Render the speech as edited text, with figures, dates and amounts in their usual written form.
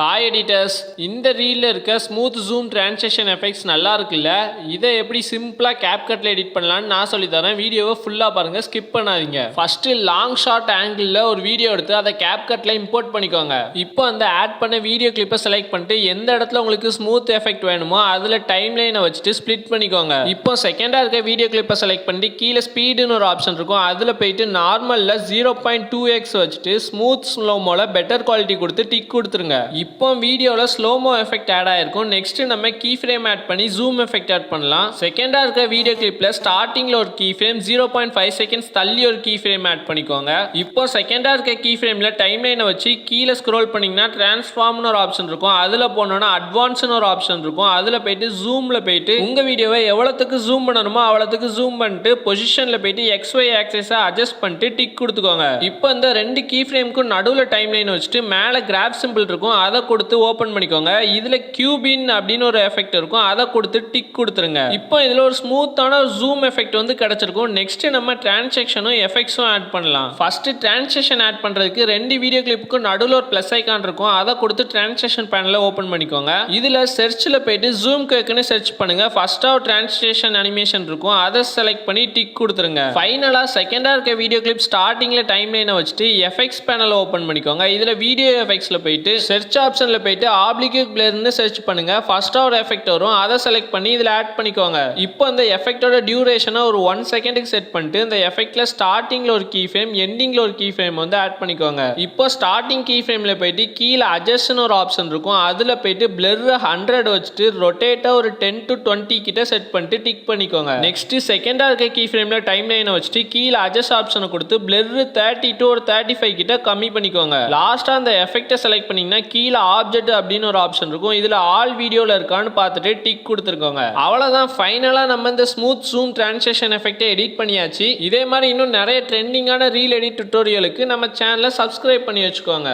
Hi editors, இந்த ரீலில் இருக்க smooth zoom transition effects நல்லா இருக்குல்ல. இதை எப்படி சிம்பிளாக கேப்கட்டில் எடிட் பண்ணலான்னு நான் சொல்லித்தரேன். வீடியோவை ஃபுல்லாக பாருங்கள், ஸ்கிப் பண்ணாதீங்க. ஃபஸ்ட்டு லாங் ஷார்ட் ஆங்கிளில் ஒரு வீடியோ எடுத்து அதை கேப்கட்டில் இம்போர்ட் பண்ணிக்கோங்க. இப்போ அந்த ஆட் பண்ண வீடியோ கிளிப்பை செலக்ட் பண்ணிட்டு எந்த இடத்துல உங்களுக்கு ஸ்மூத் எஃபெக்ட் வேணுமோ அதில் டைம் லைனை வச்சுட்டு ஸ்ப்ளிட் பண்ணிக்கோங்க. இப்போ செகண்டாக இருக்க வீடியோ கிளிப்பை செலக்ட் பண்ணிட்டு கீழே ஸ்பீடுன்னு ஒரு ஆப்ஷன் இருக்கும், அதில் போயிட்டு நார்மலில் 0.2x வச்சுட்டு ஸ்மூத் ஸ்லோமோல பெட்டர் குவாலிட்டி கொடுத்து டிக் கொடுத்துருங்க. இப்போ வீடியோல ஸ்லோமோ எஃபெக்ட் ஆட் ஆயிருக்கும். நெக்ஸ்ட் நம்ம கீ ஃப்ரேம் ஆட் பண்ணி ஜூம் எஃபெக்ட் ஆட் பண்ணலாம். செகண்டா இருக்க வீடியோ கிளிப்ல ஸ்டார்டிங்ல ஒரு கீ ஃப்ரேம் 0.5 செகண்ட்ஸ் தள்ளி ஒரு கீ ஃப்ரேம் ஆட் பண்ணிக்கோங்க. இப்போ செகண்டா இருக்க கீ ஃப்ரேம்ல டைம் லைனை வச்சு கீழே ஸ்க்ரோல் பண்ணீங்கன்னா டிரான்ஸ்ஃபார்ம்னு ஒரு ஆப்ஷன் இருக்கும், அதுல போனோம்னா அட்வான்ஸ்னு ஒரு ஆப்ஷன் இருக்கும், அதுல போயிட்டு ஜூம்ல போயிட்டு உங்க வீடியோவை எவ்வளவுக்கு ஜூம் பண்ணணுமோ அவ்வளவுக்கு ஜூம் பண்ணிட்டு பொசிஷன்ல போயிட்டு XY ஆக்சிஸை அட்ஜஸ்ட் பண்ணிட்டு டிக் கொடுத்துக்கோங்க. இப்போ இந்த ரெண்டு கீ ஃப்ரேமுக்கும் நடுவில் டைம் லைன் வச்சுட்டு மேலே கிராப் சிம்பிள் இருக்கும், அதை கொடுத்து ஓபன் பண்ணிக்கோங்க. இதுல கியூபின் அப்படின்னு ஒரு எஃபெக்ட் இருக்கும், அதை கொடுத்து டிக் கொடுத்துருங்க. இப்போ இதுல ஒரு ஸ்மூத்தான ஜூம் எஃபெக்ட் வந்து கிடைச்சிருக்கும். நெக்ஸ்ட் நம்ம டிரான்சாக்ஷனும் எஃபெக்ட்ஸும் ஆட் பண்ணலாம். ஃபர்ஸ்ட் டிரான்சாக்ஷன் ஆட் பண்றதுக்கு ரெண்டு வீடியோ கிளிப்புக்கு நடுவில் ஒரு பிளஸ் ஐகான் இருக்கும், அதை கொடுத்து டிரான்சாக்ஷன் பேனல ஓபன் பண்ணிக்கோங்க. இதுல சர்ச்ல போயிட்டு ஜூம் கேக்குன்னு சர்ச் பண்ணுங்க. ஃபர்ஸ்டா ஒரு டிரான்சாக்ஷன் அனிமேஷன் இருக்கும், அதை செலக்ட் பண்ணி டிக் கொடுத்துருங்க. ஃபைனலா செகண்டா இருக்க வீடியோ கிளிப் ஸ்டார்டிங்ல டைம் லைனை வச்சுட்டு எஃபெக்ட்ஸ் பேனல ஓபன் பண்ணிக்கோங்க. இதுல வீடியோ எஃபெக்ட்ஸ்ல போயிட்டு சர்ச் ஆப்ஷன்ல போயிட்டு ஆப்ளிகேட் பிளர்னு சர்ச் பண்ணுங்க. ஃபர்ஸ்டா ஒரு எஃபெக்ட் வரும், அதை செலக்ட் பண்ணி இதுல ஆட் பண்ணிக்கோங்க. இப்போ அந்த எஃபெக்ட்டோட டியூரேஷனை ஒரு 1 செகண்டுக்கு செட் பண்ணிட்டு இந்த எஃபெக்ட்ல ஸ்டார்டிங்ல ஒரு கீ ஃப்ரேம் எண்டிங்ல ஒரு கீ ஃப்ரேம் வந்து ஆட் பண்ணிக்கோங்க. இப்போ ஸ்டார்டிங் கீ ஃப்ரேம்ல போயிட்டு கீழே அட்ஜஸ்ட்னு ஒரு ஆப்ஷன் இருக்கும், அதுல போயிட்டு பிளர் 100 வச்சுட்டு ரொட்டேட்டா ஒரு 10 to 20 கிட்ட செட் பண்ணிட்டு டிக் பண்ணிக்கோங்க. நெக்ஸ்ட் செகண்டா இருக்க கீ ஃப்ரேம்ல டைம் லைனை வச்சுட்டு கீழே அட்ஜஸ்ட் ஆப்ஷனை கொடுத்து பிளர் 30 to ஒரு 35 கிட்ட கம்மி பண்ணிக்கோங்க. லாஸ்டா அந்த எஃபெக்ட்டை செலக்ட் பண்ணீங்கன்னா கீழே ஆப்ஜெக்ட் அப்படின்னு ஒரு ஆப்ஷன் இருக்கும், இதுல ஆல் வீடியோல இருக்கான்னு பார்த்துட்டு டிக் கொடுத்துருக்கோங்க. அவ்வளவுதான், ஃபைனலா நம்ம இந்த ஸ்மூத் ஜூம் டிரான்சிஷன் எஃபெக்ட்டை எடிட் பண்ணியாச்சு. இதே மாதிரி இன்னும் நிறைய ட்ரெண்டிங்கான ரீல் எடிட் டுட்டோரியலுக்கு நம்ம சேனலை சப்ஸ்கிரைப் பண்ணி வச்சுக்கோங்க.